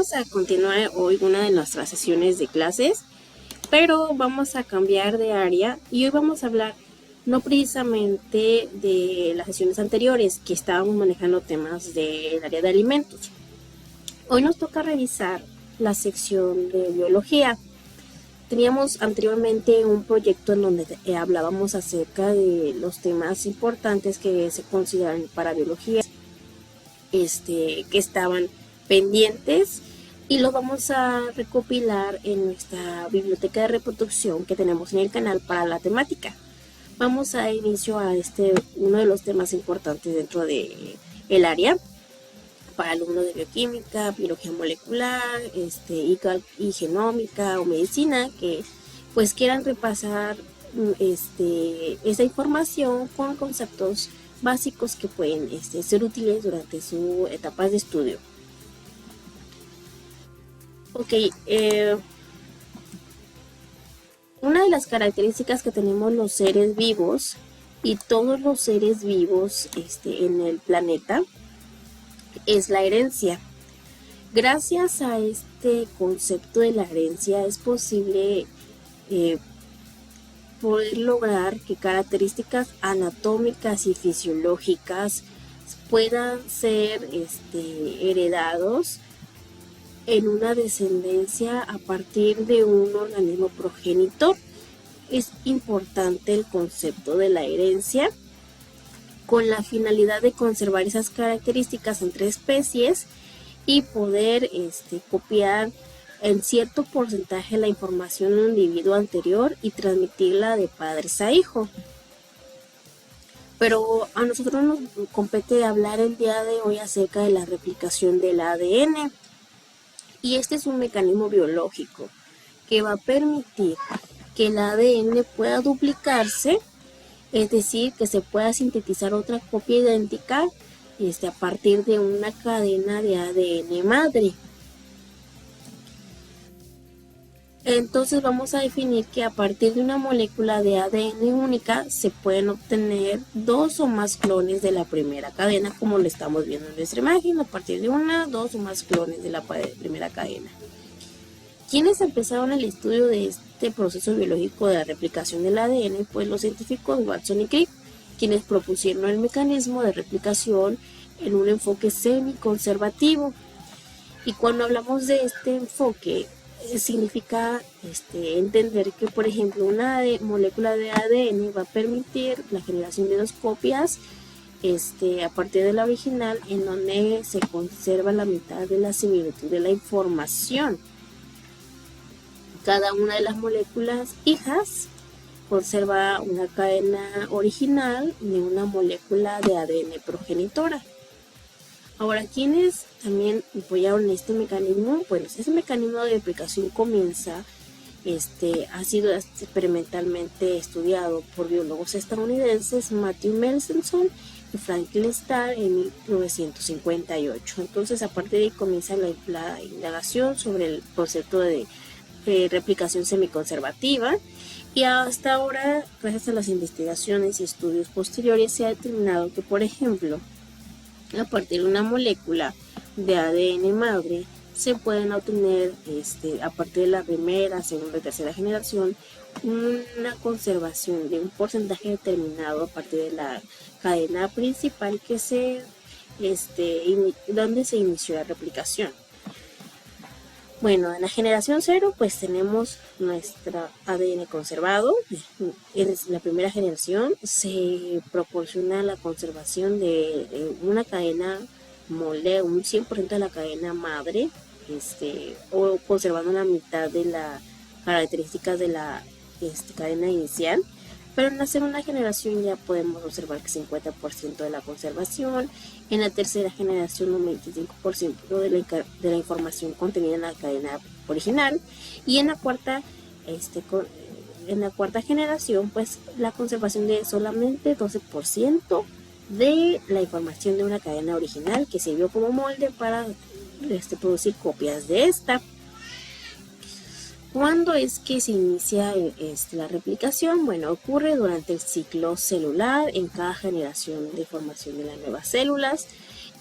vamos a continuar hoy una de nuestras sesiones de clases, pero vamos a cambiar de área y hoy vamos a hablar no precisamente de las sesiones anteriores que estábamos manejando temas del área de alimentos. Hoy nos toca revisar la sección de biología. Teníamos anteriormente un proyecto en donde hablábamos acerca de los temas importantes que se consideran para biología, que estaban pendientes, y los vamos a recopilar en nuestra biblioteca de reproducción que tenemos en el canal para la temática. Vamos a dar inicio a uno de los temas importantes dentro de el área para alumnos de bioquímica, biología molecular, y genómica o medicina, que pues quieran repasar esa información con conceptos básicos que pueden ser útiles durante su etapa de estudio. Ok, una de las características que tenemos los seres vivos y todos los seres vivos en el planeta es la herencia. Gracias a este concepto de la herencia es posible poder lograr que características anatómicas y fisiológicas puedan ser heredados en una descendencia a partir de un organismo progenitor. Es importante el concepto de la herencia con la finalidad de conservar esas características entre especies y poder copiar en cierto porcentaje la información de un individuo anterior y transmitirla de padres a hijo. Pero a nosotros nos compete hablar el día de hoy acerca de la replicación del ADN. Y este es un mecanismo biológico que va a permitir que el ADN pueda duplicarse, es decir, que se pueda sintetizar otra copia idéntica a partir de una cadena de ADN madre. Entonces vamos a definir que a partir de una molécula de ADN única se pueden obtener dos o más clones de la primera cadena, como lo estamos viendo en nuestra imagen, a partir de dos o más clones de la primera cadena. ¿Quiénes empezaron el estudio de este proceso biológico de la replicación del ADN? Pues los científicos Watson y Crick, quienes propusieron el mecanismo de replicación en un enfoque semi-conservativo. Y cuando hablamos de este enfoque, significa entender que, por ejemplo, una molécula de ADN va a permitir la generación de dos copias a partir de la original, en donde se conserva la mitad de la similitud de la información. Cada una de las moléculas hijas conserva una cadena original de una molécula de ADN progenitora. Ahora, ¿quiénes también apoyaron este mecanismo? Bueno, ese mecanismo de replicación comienza, ha sido experimentalmente estudiado por biólogos estadounidenses Matthew Melsenson y Franklin Starr en 1958. Entonces, a partir de ahí comienza la indagación sobre el concepto de replicación semiconservativa, y hasta ahora, gracias a las investigaciones y estudios posteriores, se ha determinado que, por ejemplo, a partir de una molécula de ADN madre se pueden obtener a partir de la primera, segunda y tercera generación una conservación de un porcentaje determinado a partir de la cadena principal donde se inició la replicación. Bueno, en la generación 0 pues tenemos nuestro ADN conservado. En la primera generación se proporciona la conservación de una cadena molde, un 100% de la cadena madre, o conservando la mitad de las características de la cadena inicial. Pero en la segunda generación ya podemos observar que 50% de la conservación, en la tercera generación un 25% de la información contenida en la cadena original, y en la cuarta generación pues la conservación de solamente 12% de la información de una cadena original que sirvió como molde para producir copias de esta. ¿Cuándo es que se inicia la replicación? Bueno, ocurre durante el ciclo celular en cada generación de formación de las nuevas células.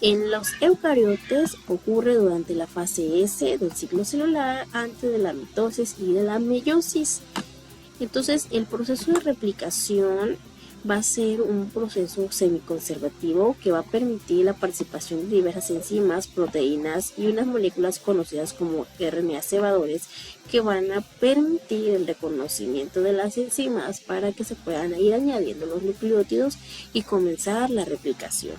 En los eucariotes ocurre durante la fase S del ciclo celular, antes de la mitosis y de la meiosis. Entonces, el proceso de replicación va a ser un proceso semiconservativo que va a permitir la participación de diversas enzimas, proteínas y unas moléculas conocidas como RNA cebadores que van a permitir el reconocimiento de las enzimas para que se puedan ir añadiendo los nucleótidos y comenzar la replicación.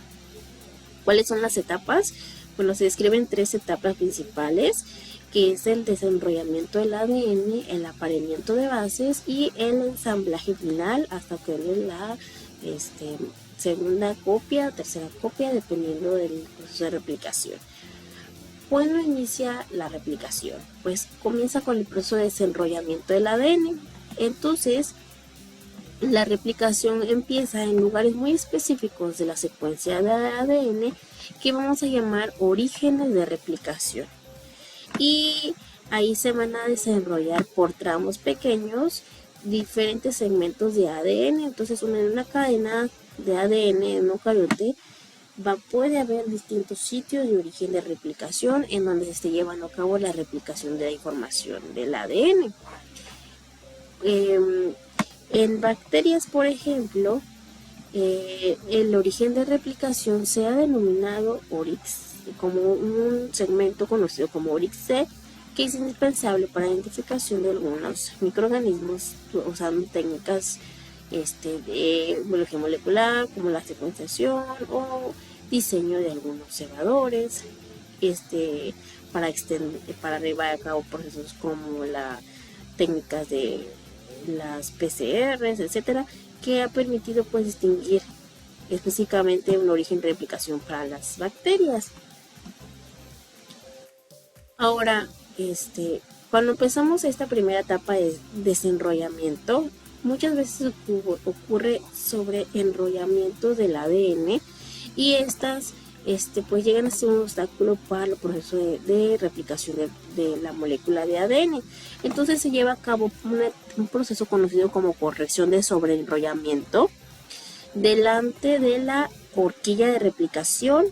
¿Cuáles son las etapas? Bueno, se describen 3 etapas principales, que es el desenrollamiento del ADN, el apareamiento de bases y el ensamblaje final hasta obtener la segunda copia, tercera copia, dependiendo del proceso de replicación. ¿Cuándo inicia la replicación? Pues comienza con el proceso de desenrollamiento del ADN. Entonces, la replicación empieza en lugares muy específicos de la secuencia de ADN que vamos a llamar orígenes de replicación. Y ahí se van a desarrollar por tramos pequeños diferentes segmentos de ADN. Entonces, en una cadena de ADN en un eucariote puede haber distintos sitios de origen de replicación en donde se esté llevando a cabo la replicación de la información del ADN. En bacterias, por ejemplo, el origen de replicación se ha denominado ORIX, como un segmento conocido como ORIX-C, que es indispensable para la identificación de algunos microorganismos usando técnicas de biología molecular, como la secuenciación o diseño de algunos cebadores, para llevar a cabo procesos como las técnicas de las PCRs, etcétera, que ha permitido pues distinguir específicamente un origen de replicación para las bacterias. Ahora, cuando empezamos esta primera etapa de desenrollamiento, muchas veces ocurre sobre enrollamiento del ADN y estas pues llegan a ser un obstáculo para el proceso de replicación de la molécula de ADN. Entonces se lleva a cabo un proceso conocido como corrección de sobreenrollamiento delante de la horquilla de replicación,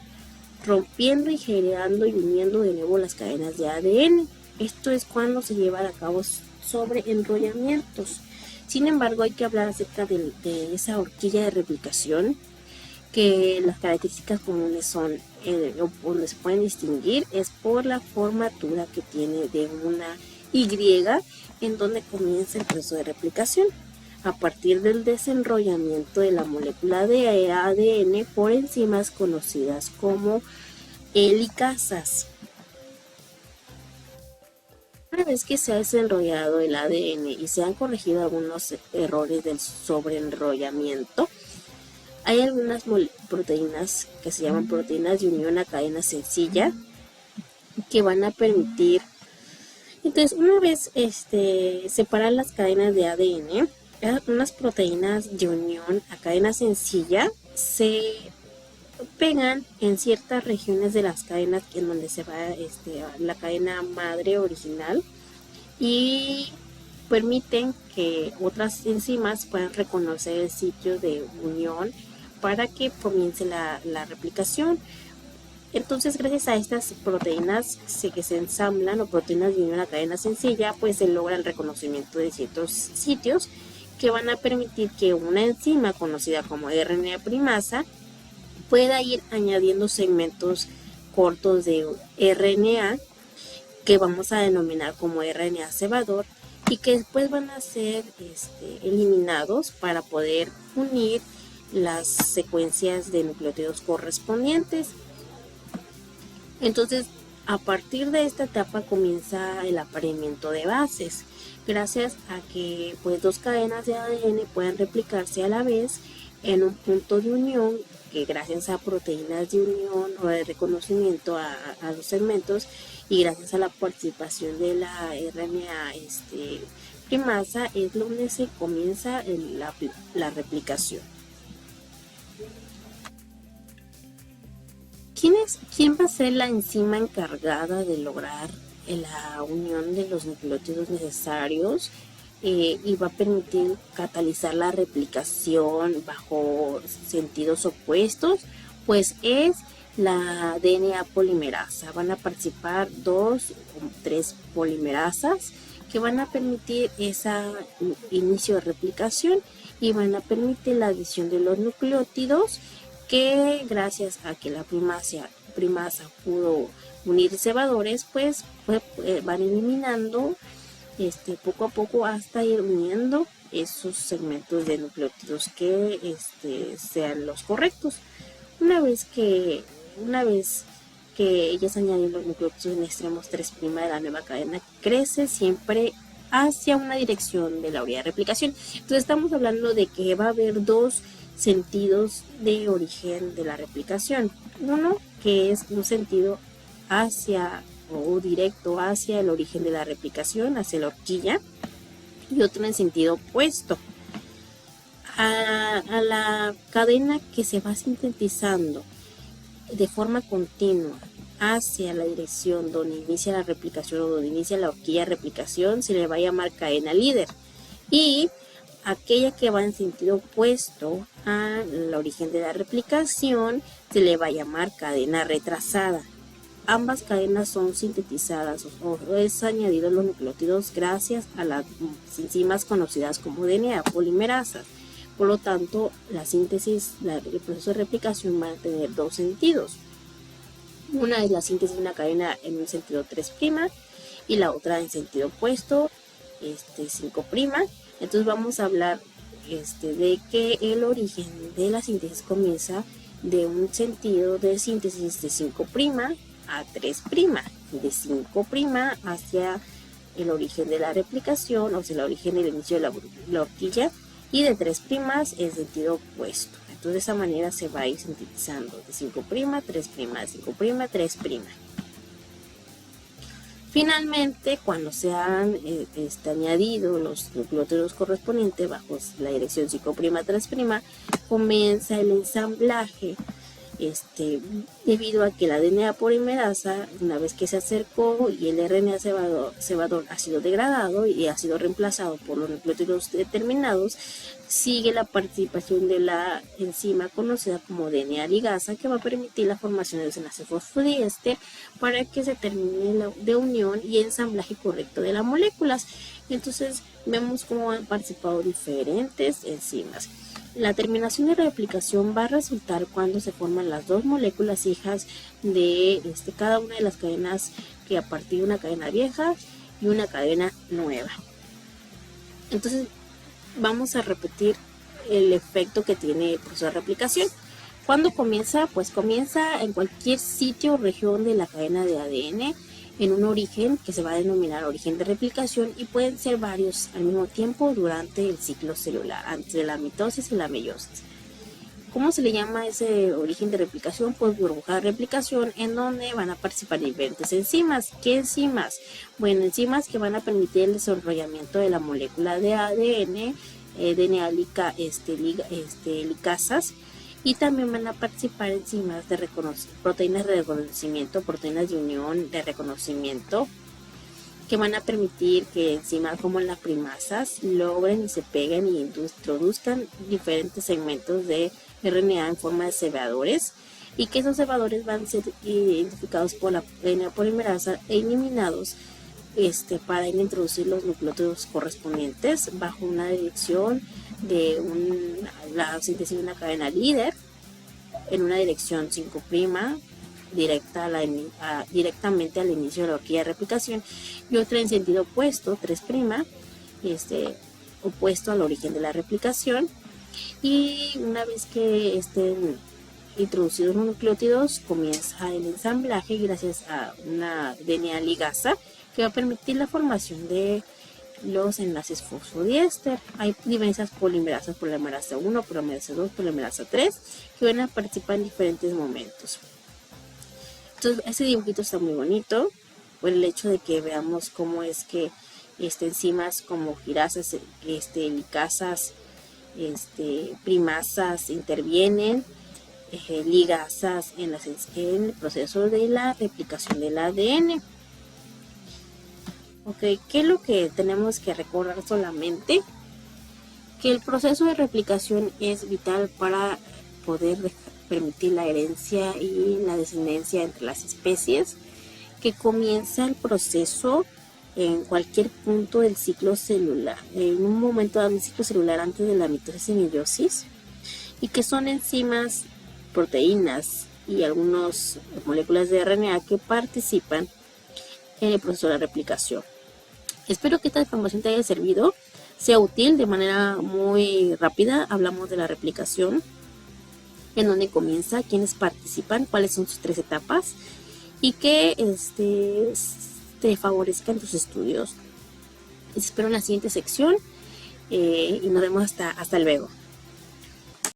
rompiendo y generando y uniendo de nuevo las cadenas de ADN. Esto es cuando se llevan a cabo sobreenrollamientos. Sin embargo, hay que hablar acerca de esa horquilla de replicación, que las características comunes son, donde se pueden distinguir, es por la formatura que tiene de una Y en donde comienza el proceso de replicación, a partir del desenrollamiento de la molécula de ADN por enzimas conocidas como helicasas. Una vez que se ha desenrollado el ADN y se han corregido algunos errores del sobreenrollamiento, hay algunas proteínas que se llaman proteínas de unión a cadena sencilla que van a permitir. Entonces, una vez separar las cadenas de ADN, unas proteínas de unión a cadena sencilla se pegan en ciertas regiones de las cadenas en donde se va la cadena madre original y permiten que otras enzimas puedan reconocer el sitio de unión para que comience la replicación. Entonces, gracias a estas proteínas que se ensamblan, o proteínas de unión a cadena sencilla, pues se logra el reconocimiento de ciertos sitios que van a permitir que una enzima conocida como RNA primasa pueda ir añadiendo segmentos cortos de RNA que vamos a denominar como RNA cebador y que después van a ser eliminados para poder unir las secuencias de nucleótidos correspondientes. Entonces, a partir de esta etapa comienza el apareamiento de bases, gracias a que pues 2 cadenas de ADN puedan replicarse a la vez en un punto de unión, que gracias a proteínas de unión o de reconocimiento a los segmentos y gracias a la participación de la RNA primasa es donde se comienza la replicación. ¿Quién va a ser la enzima encargada de lograr la unión de los nucleótidos necesarios y va a permitir catalizar la replicación bajo sentidos opuestos? Pues es la DNA polimerasa. Van a participar 2 o 3 polimerasas que van a permitir ese inicio de replicación y van a permitir la adición de los nucleótidos, que gracias a que la primasa pudo unir cebadores, pues van eliminando poco a poco hasta ir uniendo esos segmentos de nucleótidos que sean los correctos. Una vez que ellas añaden los nucleótidos en extremos 3' de la nueva cadena, crece siempre hacia una dirección de la orilla de replicación. Entonces estamos hablando de que va a haber 2 sentidos de origen de la replicación. Uno que es un sentido hacia o directo hacia el origen de la replicación, hacia la horquilla, y otro en sentido opuesto a la cadena que se va sintetizando de forma continua hacia la dirección donde inicia la replicación o donde inicia la horquilla de replicación, se le va a llamar cadena líder, y aquella que va en sentido opuesto al origen de la replicación se le va a llamar cadena retrasada. Ambas cadenas son sintetizadas o es añadido los nucleótidos gracias a las enzimas conocidas como DNA polimerasas. Por lo tanto, la síntesis, el proceso de replicación va a tener 2 sentidos. Una es la síntesis de una cadena en un sentido 3' y la otra en sentido opuesto, 5'. Entonces vamos a hablar de que el origen de la síntesis comienza de un sentido de síntesis de 5' a 3', de 5' hacia el origen de la replicación, o sea, el origen del inicio de la horquilla, y de 3' en sentido opuesto. Entonces de esa manera se va a ir sintetizando de 5', 3', 5', 3'. Finalmente, cuando se han añadido los nucleótidos correspondientes bajo la dirección 5', 3', comienza el ensamblaje. Debido a que la DNA polimerasa, una vez que se acercó y el RNA cebador ha sido degradado y ha sido reemplazado por los nucleótidos determinados, sigue la participación de la enzima conocida como DNA ligasa, que va a permitir la formación del enlace fosfodiéster para que se termine de unión y ensamblaje correcto de las moléculas. Entonces vemos cómo han participado diferentes enzimas. La terminación de replicación va a resultar cuando se forman las 2 moléculas hijas de cada una de las cadenas, que a partir de una cadena vieja y una cadena nueva. Entonces vamos a repetir el efecto que tiene el proceso de replicación. ¿Cuándo comienza? Pues comienza en cualquier sitio o región de la cadena de ADN, en un origen que se va a denominar origen de replicación, y pueden ser varios al mismo tiempo durante el ciclo celular, antes de la mitosis y la meiosis. ¿Cómo se le llama ese origen de replicación? Pues burbuja de replicación, en donde van a participar diferentes enzimas. ¿Qué enzimas? Bueno, enzimas que van a permitir el desarrollamiento de la molécula de ADN, DNA licasas, y también van a participar enzimas de proteínas de reconocimiento, proteínas de unión de reconocimiento, que van a permitir que enzimas como las primasas logren y se peguen y introduzcan diferentes segmentos de RNA en forma de cebadores, y que esos cebadores van a ser identificados por la DNA polimerasa e eliminados para introducir los nucleótidos correspondientes bajo una dirección de la síntesis de una cadena líder en una dirección 5' directamente al inicio de la horquilla de replicación, y otra en sentido opuesto, 3', opuesto al origen de la replicación. Y una vez que estén introducidos los nucleótidos, comienza el ensamblaje gracias a una DNA ligasa que va a permitir la formación de los enlaces fosfodiéster. Hay diversas polimerasas, polimerasa 1, polimerasa 2, polimerasa 3, que van a participar en diferentes momentos. Entonces, ese dibujito está muy bonito por el hecho de que veamos cómo es que enzimas como girasas, licasas, primasas intervienen, ligasas en el proceso de la replicación del ADN. Ok, ¿qué es lo que tenemos que recordar solamente? Que el proceso de replicación es vital para poder permitir la herencia y la descendencia entre las especies, que comienza el proceso en cualquier punto del ciclo celular, en un momento del ciclo celular antes de la mitosis y meiosis, y que son enzimas, proteínas y algunas moléculas de RNA que participan en el proceso de la replicación. Espero que esta información te haya servido, sea útil de manera muy rápida. Hablamos de la replicación, en dónde comienza, quiénes participan, cuáles son sus 3 etapas y que te favorezcan tus estudios. Les espero en la siguiente sección y nos vemos hasta luego.